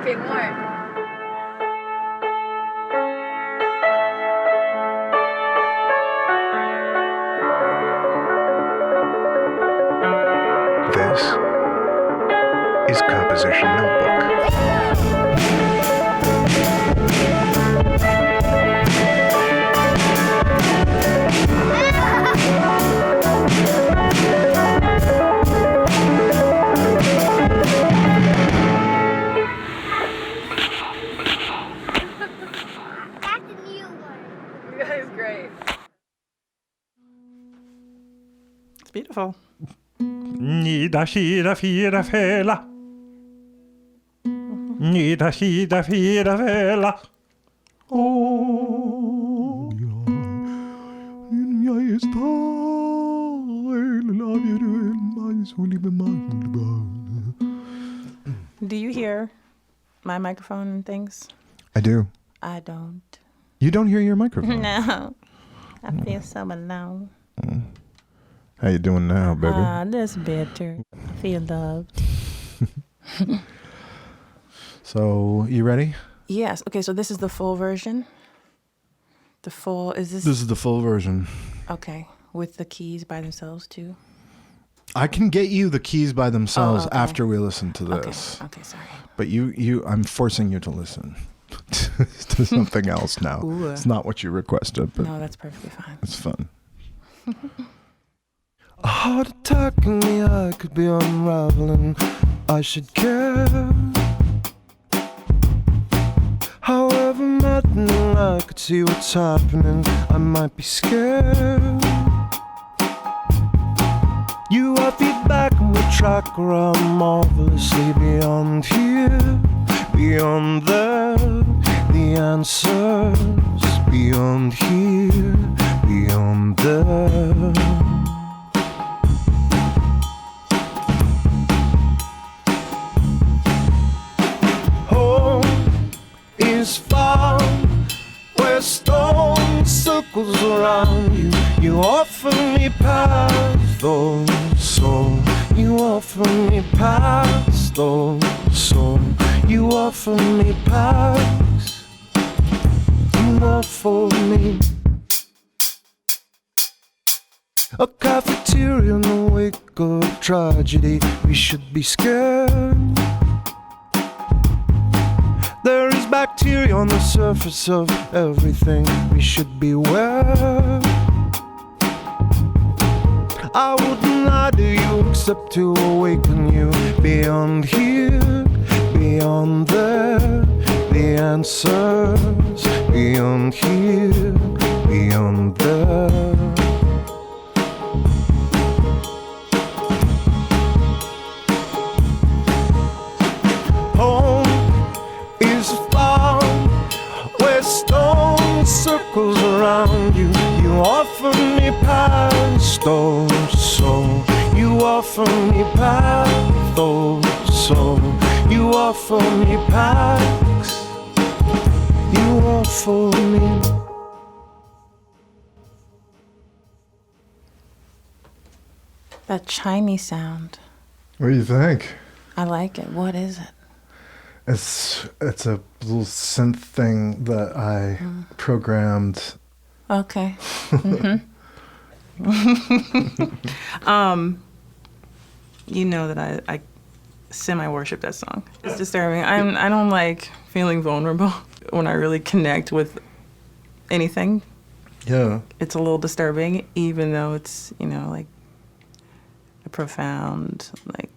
Ep.1. This is Composition Notebook. That's a new one. That is great. It's beautiful. Nida, shida, fira, fela. Nida, shida, fira, fela. Oh, jag är stark, love you in my soul, Do you hear my microphone and things? I do. I don't. You don't hear your microphone? No. I feel so alone. How you doing now, baby? That's better. I feel loved. So, you ready? Yes. Okay, so this is the full version. The full, is this? This is the full version. Okay, with the keys by themselves too? I can get you the keys by themselves okay. after we listen to this. Okay, sorry. But I'm forcing you to listen to something else now. Ooh. It's not what you requested, but No, that's perfectly fine. it's fun. A heart attack in the eye could be unraveling. I should care. However maddening, I could see what's happening. I might be scared. You are feedback and we track around marvelously beyond here, beyond there. The answers beyond here, beyond there. Is found where stone circles around you. You offer me paths, though, so you offer me paths, though, so you offer me paths. You offer me a cafeteria in the wake of tragedy. We should be scared. There is bacteria on the surface of everything. We should beware. I wouldn't lie to you except to awaken you. Beyond here, beyond there. The answers beyond here, beyond there. Stone circles around you. You offer me paths, though, so you offer me paths, though, so you offer me paths. You offer me. That chimey sound. What do you think? I like it. What is it? It's a little synth thing that I programmed. Okay. You know that I semi-worship that song. It's disturbing. I don't like feeling vulnerable when I really connect with anything. Yeah. It's a little disturbing, even though it's, like a profound, like,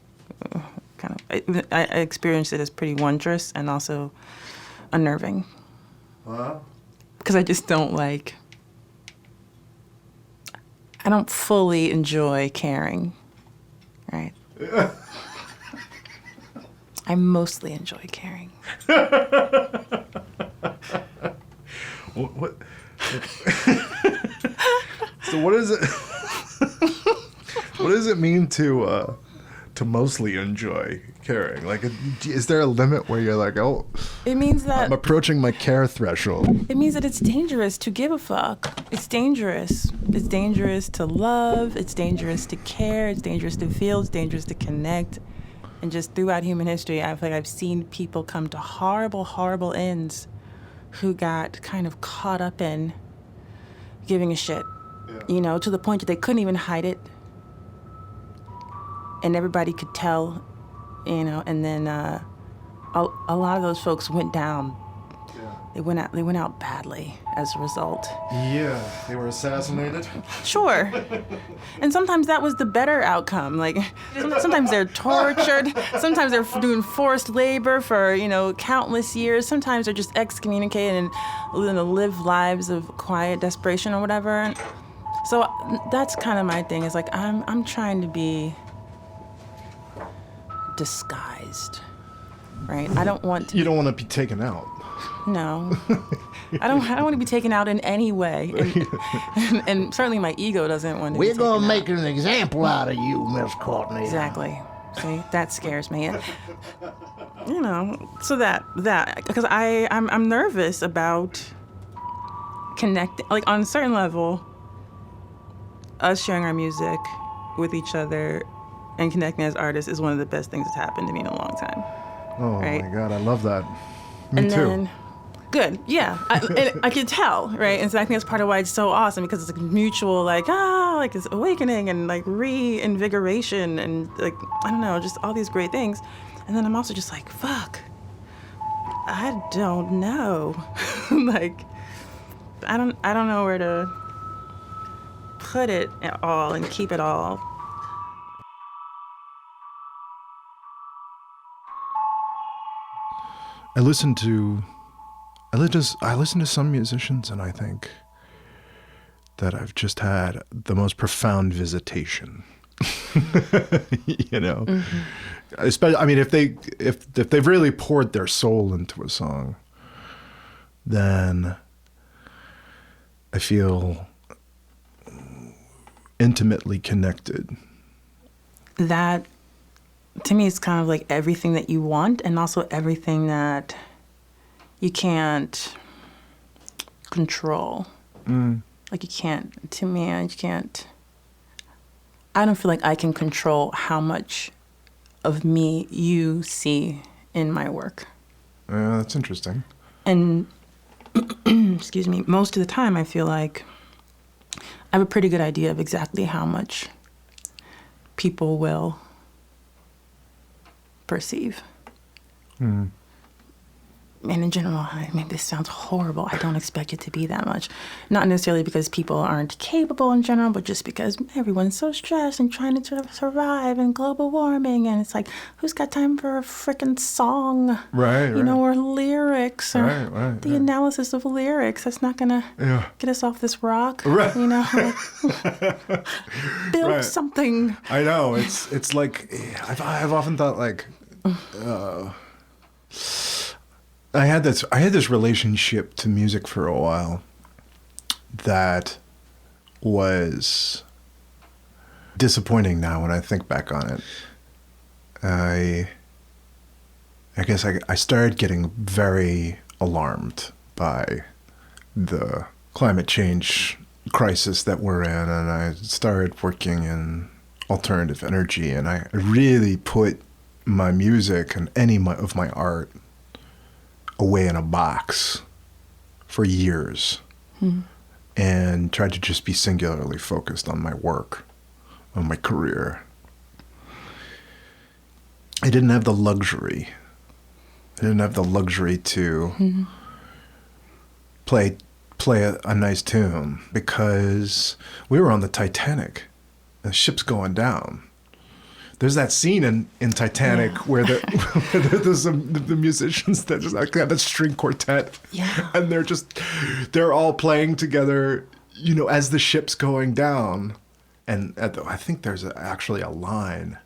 kind of, I experienced it as pretty wondrous and also unnerving. Wow. Because I just don't I don't fully enjoy caring, right? Yeah. I mostly enjoy caring. What? So what is it? What does it mean to mostly enjoy caring? Like, is there a limit where you're like, oh, It means that I'm approaching my care threshold? it means that it's dangerous to give a fuck. It's dangerous. It's dangerous to love. It's dangerous to care. It's dangerous to feel. It's dangerous to connect. And and just throughout human history, I feel like I've seen people come to horrible, horrible ends who got kind of caught up in giving a shit, you know, to the point that they couldn't even hide it. And everybody could tell, you know, and then a lot of those folks went down. They went out badly as a result. Yeah, they were assassinated. Sure. And sometimes that was the better outcome. Like, sometimes they're tortured. Sometimes they're doing forced labor for, you know, countless years. Sometimes they're just excommunicated and live lives of quiet desperation or whatever. And so that's kind of my thing. Is like, I'm trying to be disguised, right? I don't want to. You don't want to be taken out. No, I don't want to be taken out in any way, and certainly my ego doesn't want to. We're be gonna taken make out. an example out of you, Miss Courtney. Exactly. See, that scares me. You know, so that because I'm nervous about connecting, like on a certain level, us sharing our music with each other and connecting as artists is one of the best things that's happened to me in a long time. Oh right? my God, I love that. Me And too. then, good, yeah. I could tell, right? And so I think that's part of why it's so awesome, because it's like mutual, like this awakening and like reinvigoration and like, I don't know, just all these great things. And then I'm also just like, fuck, I don't know. Like, I don't know where to put it all and keep it all. I listen to some musicians, and I think that I've just had the most profound visitation. You know, especially, I mean, if they've really poured their soul into a song, then I feel intimately connected. That, to me, is kind of like everything that you want, and also everything that you can't control. Like you can't, to me, you can't, I don't feel like I can control how much of me you see in my work. That's interesting. And, excuse me, most of the time I feel like I have a pretty good idea of exactly how much people will perceive. And in general, I mean, this sounds horrible. I don't expect it to be that much. Not necessarily because people aren't capable in general, but just because everyone's so stressed and trying to survive and global warming. And it's like, who's got time for a freaking song? Right, You know, or lyrics, or the analysis of lyrics. That's not going to get us off this rock. Right. You know, like, build something. I know. It's like, I've often thought like, I had this relationship to music for a while that was disappointing now when I think back on it. I guess I started getting very alarmed by the climate change crisis that we're in, and I started working in alternative energy, and I really put my music and any of my art away in a box for years and tried to just be singularly focused on my work, on my career. I didn't have the luxury. To play a nice tune because we were on the Titanic. The ship's going down. There's that scene in Titanic where there's the musicians that just like have a string quartet, and they're all playing together, you know, as the ship's going down. And I think there's actually a line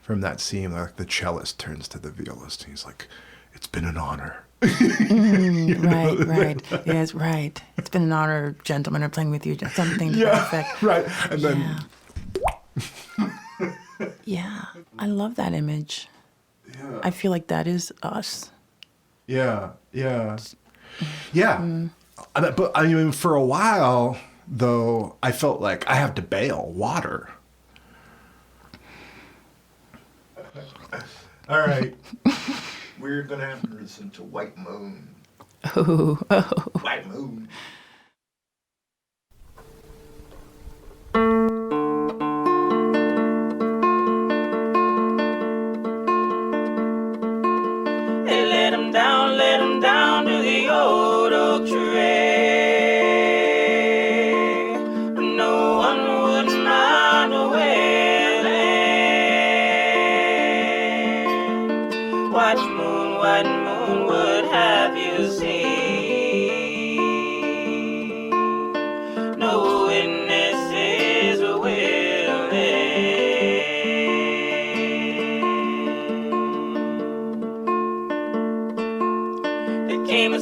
from that scene, like the cellist turns to the violist, and he's like, "It's been an honor." Right. Yes, right. It's been an honor, gentlemen, are playing with you. Something to that effect. Right. And then. Yeah, I love that image. Yeah. I feel like that is us. Yeah. But I mean, for a while, though, I felt like I have to bail water. All right. We're going to have to listen to White Moon. Oh. White Moon. They let him down to the old oak tree. No one would mind a wailing. White moon would have you see. No witnesses were willing. Came a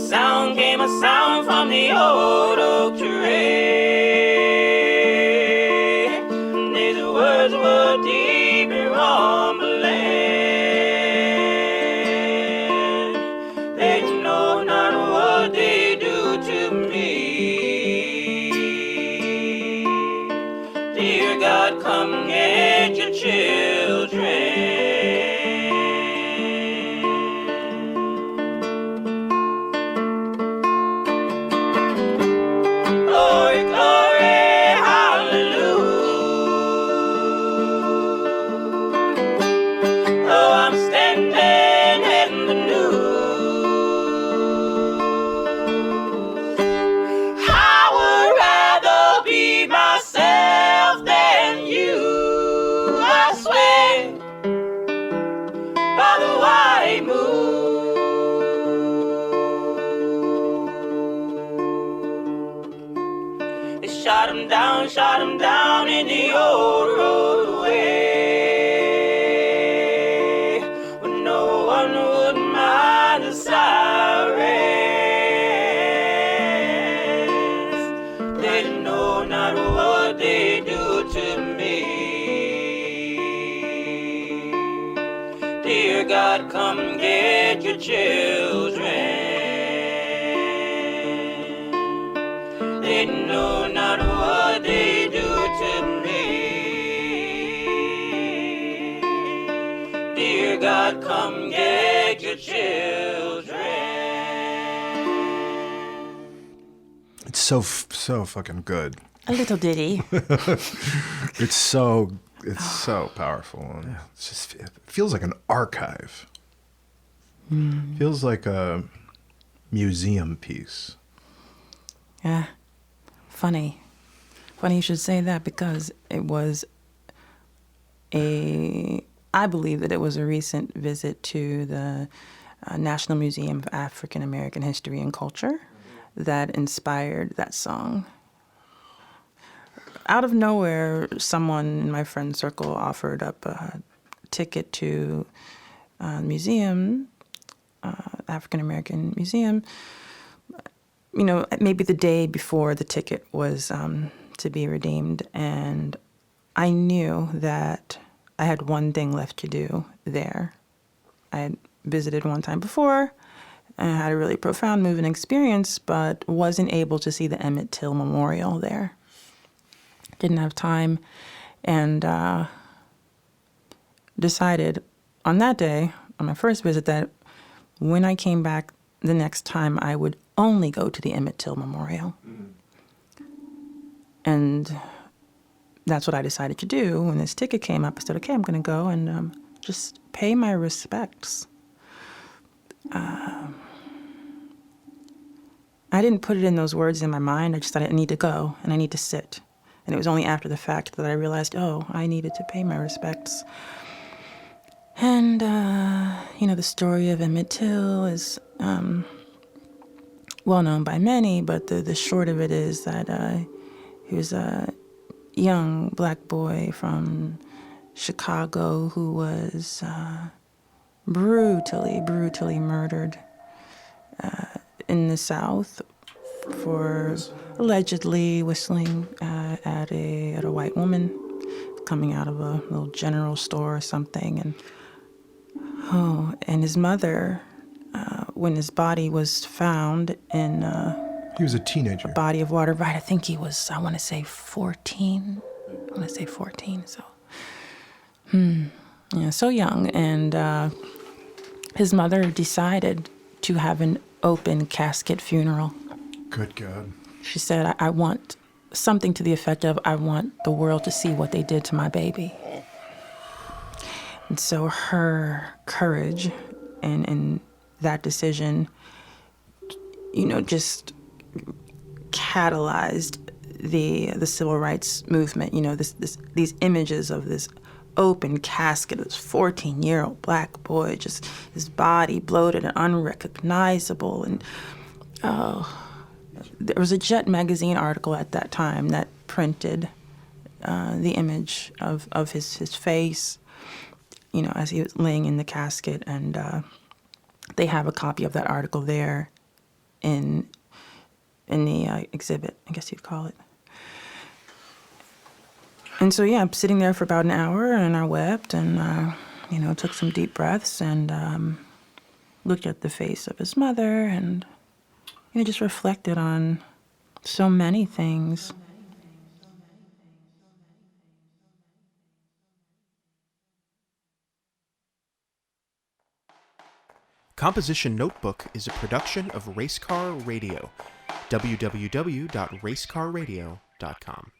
sound from the old oak tree. These words were deep and rumbling. They know not what they do to me. Dear God, come get your children. Glory, glory, hallelujah. Oh, I'm standing in the news. I would rather be myself than you, I swear, by the white moon. They shot him down in the old roadway, where no one would mind the sirens. They know not what they do to me. Dear God, come get your children. They know not what they do to me. Dear God, come get your children. It's so fucking good. A little ditty. It's so powerful. And it's just, it feels like an archive. Feels like a museum piece. Yeah. Funny you should say that, because it was I believe that it was a recent visit to the National Museum of African American History and Culture that inspired that song. Out of nowhere, someone in my friend circle offered up a ticket to a museum, African American Museum, you know, maybe the day before the ticket was to be redeemed. And I knew that I had one thing left to do there. I had visited one time before and had a really profound moving experience, but wasn't able to see the Emmett Till Memorial there. Didn't have time, and decided on that day, on my first visit, that when I came back the next time, I would only go to the Emmett Till Memorial. And that's what I decided to do. When this ticket came up, I said, okay, I'm going to go and just pay my respects. I didn't put it in those words in my mind. I just thought I need to go and I need to sit. And it was only after the fact that I realized, oh, I needed to pay my respects. And, you know, the story of Emmett Till is well known by many, but the short of it is that he was a young black boy from Chicago who was brutally murdered in the South for allegedly whistling at a white woman coming out of a little general store or something. And his mother, when his body was found in He was a teenager. a body of water, right? I think he was, I want to say 14. So, so young, and his mother decided to have an open casket funeral. Good God. She said, I want something to the effect of, I want the world to see what they did to my baby. And so her courage and that decision, just catalyzed the civil rights movement. These images of this open casket, this 14-year-old black boy, just his body bloated and unrecognizable. And there was a Jet magazine article at that time that printed the image of his face, as he was laying in the casket. And they have a copy of that article there in the exhibit, I guess you'd call it. And so, I'm sitting there for about an hour, and I wept and, took some deep breaths and looked at the face of his mother and, just reflected on so many things. Composition Notebook is a production of Racecar Radio. www.racecarradio.com.